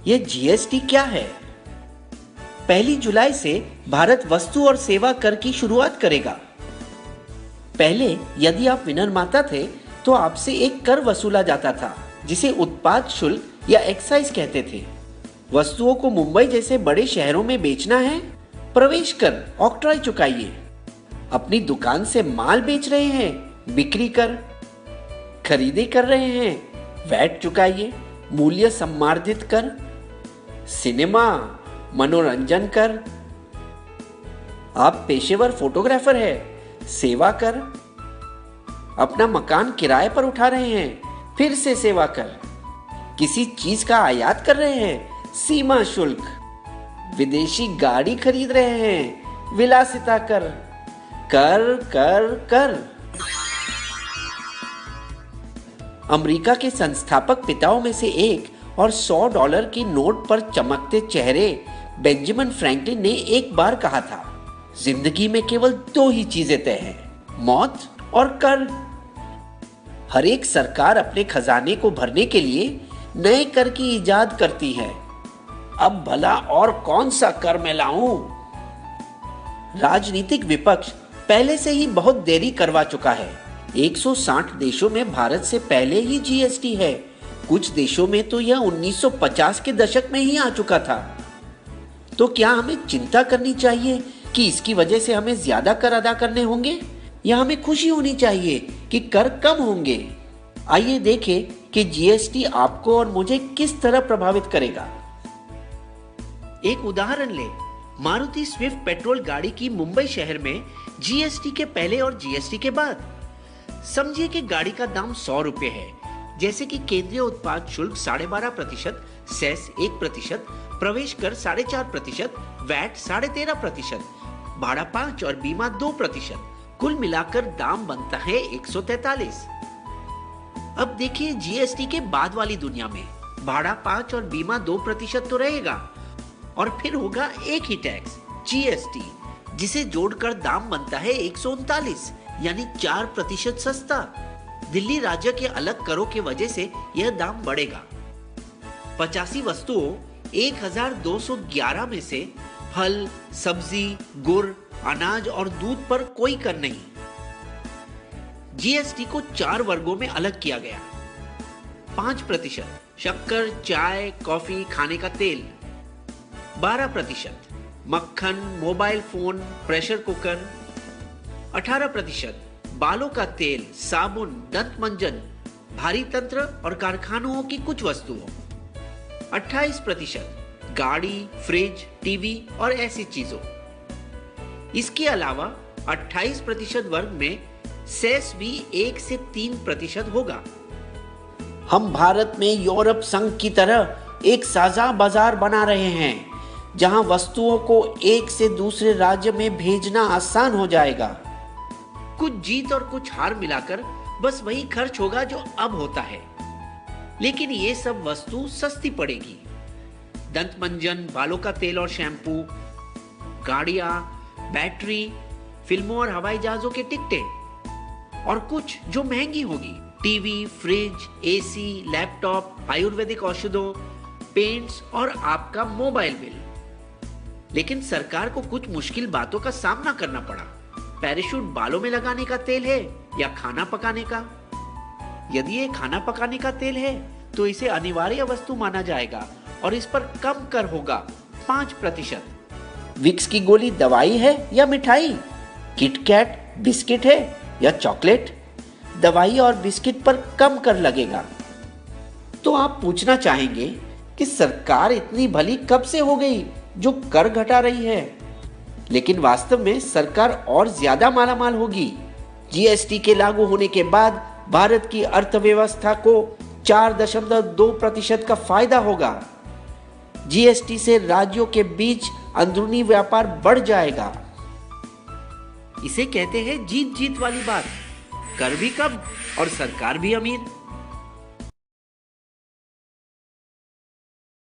ये जीएसटी क्या है? 1 जुलाई से भारत वस्तु और सेवा कर की शुरुआत करेगा। पहले यदि आप विनिर्माता थे तो आपसे एक कर वसूला जाता था जिसे उत्पाद शुल्क या एक्साइज कहते थे। वस्तुओं को मुंबई जैसे बड़े शहरों में बेचना है, प्रवेश कर ऑक्ट्रॉय चुकाइए। अपनी दुकान से माल बेच रहे हैं, बिक्री कर। खरीदी कर रहे हैं, वैट चुकाइए। मूल्य सम्मार्जित कर, सिनेमा, मनोरंजन कर। आप पेशेवर फोटोग्राफर है, सेवा कर। अपना मकान किराए पर उठा रहे हैं, फिर से सेवा कर। किसी चीज का आयात कर रहे हैं, सीमा शुल्क। विदेशी गाड़ी खरीद रहे हैं, विलासिता कर। कर कर कर। अमेरिका के संस्थापक पिताओं में से एक और $100 के नोट पर चमकते चेहरे बेंजामिन फ्रैंकलिन ने एक बार कहा था, जिंदगी में केवल 2 ही चीजें तय हैं, मौत और कर। हर एक सरकार अपने खजाने को भरने के लिए नए कर की इजाद करती है। अब भला और कौन सा कर मैं लाऊं? राजनीतिक विपक्ष पहले से ही बहुत देरी करवा चुका है। 160 देशों में भारत से पहले ही जीएसटी है। कुछ देशों में तो यह 1950 के दशक में ही आ चुका था। तो क्या हमें चिंता करनी चाहिए कि इसकी वजह से हमें ज्यादा कर अदा करने होंगे, या हमें खुशी होनी चाहिए कि कर कम होंगे? आइए देखें कि जीएसटी आपको और मुझे किस तरह प्रभावित करेगा। एक उदाहरण ले, मारुति स्विफ्ट पेट्रोल गाड़ी की मुंबई शहर में जीएसटी के पहले और जीएसटी के बाद। समझिए कि गाड़ी का दाम 100 रुपए है, जैसे कि केंद्रीय उत्पाद शुल्क 12.5%, सेस 1%, प्रवेश कर 4.5%, वैट 13.5%, भाड़ा 5 और बीमा 2%। कुल मिलाकर दाम बनता है 143। अब देखिए जीएसटी के बाद वाली दुनिया में भाड़ा 5 और बीमा 2% तो रहेगा, और फिर होगा एक ही टैक्स जीएसटी, जिसे जोड़कर दाम बनता है 139, यानी 4% सस्ता। दिल्ली राज्य के अलग करों की वजह से यह दाम बढ़ेगा। 85 वस्तुओं 1211 में से फल, सब्जी, गुड़, अनाज और दूध पर कोई कर नहीं। जीएसटी को 4 वर्गों में अलग किया गया। 5% शक्कर, चाय, कॉफी, खाने का तेल। 12% मक्खन, मोबाइल फोन, प्रेशर कुकर। 18% बालों का तेल, साबुन, दंत मंजन, भारी तंत्र और कारखानों की कुछ वस्तुओं। 28% गाड़ी, फ्रिज, टीवी और ऐसी चीजों। इसके अलावा 28% वर्ग में सेस भी 1 से 3% होगा। हम भारत में यूरोप संघ की तरह एक साझा बाजार बना रहे हैं, जहां वस्तुओं को एक से दूसरे राज्य में भेजना आसान हो जाएगा। कुछ जीत और कुछ हार मिलाकर बस वही खर्च होगा जो अब होता है, लेकिन ये सब वस्तु सस्ती पड़ेगी। दंत मंजन, बालों का तेल और शैम्पू, गाड़ियां, बैटरी, फिल्मों और हवाई जहाजों के टिकटें, और कुछ जो महंगी होगी, TV, fridge, AC, laptop, Ayurvedic औषधों, पेंट्स और आपका मोबाइल बिल। लेकिन सरकार को कुछ मुश्किल बातों का सामना करना पड़ा। पैराशूट बालों में लगाने का तेल है या खाना पकाने का? यदि ये खाना पकाने का तेल है तो इसे अनिवार्य वस्तु माना जाएगा और इस पर कम कर होगा 5%। विक्स की गोली दवाई है या मिठाई? किटकैट बिस्किट है या चॉकलेट? दवाई और बिस्किट पर कम कर लगेगा। तो आप पूछना चाहेंगे कि सरकार इतनी भली कब से हो गई जो कर घटा रही है? लेकिन वास्तव में सरकार और ज्यादा मालामाल होगी। जीएसटी के लागू होने के बाद भारत की अर्थव्यवस्था को 4.2% का फायदा होगा। जीएसटी से राज्यों के बीच अंदरूनी व्यापार बढ़ जाएगा। इसे कहते हैं जीत जीत वाली बात। कर भी कम और सरकार भी अमीर।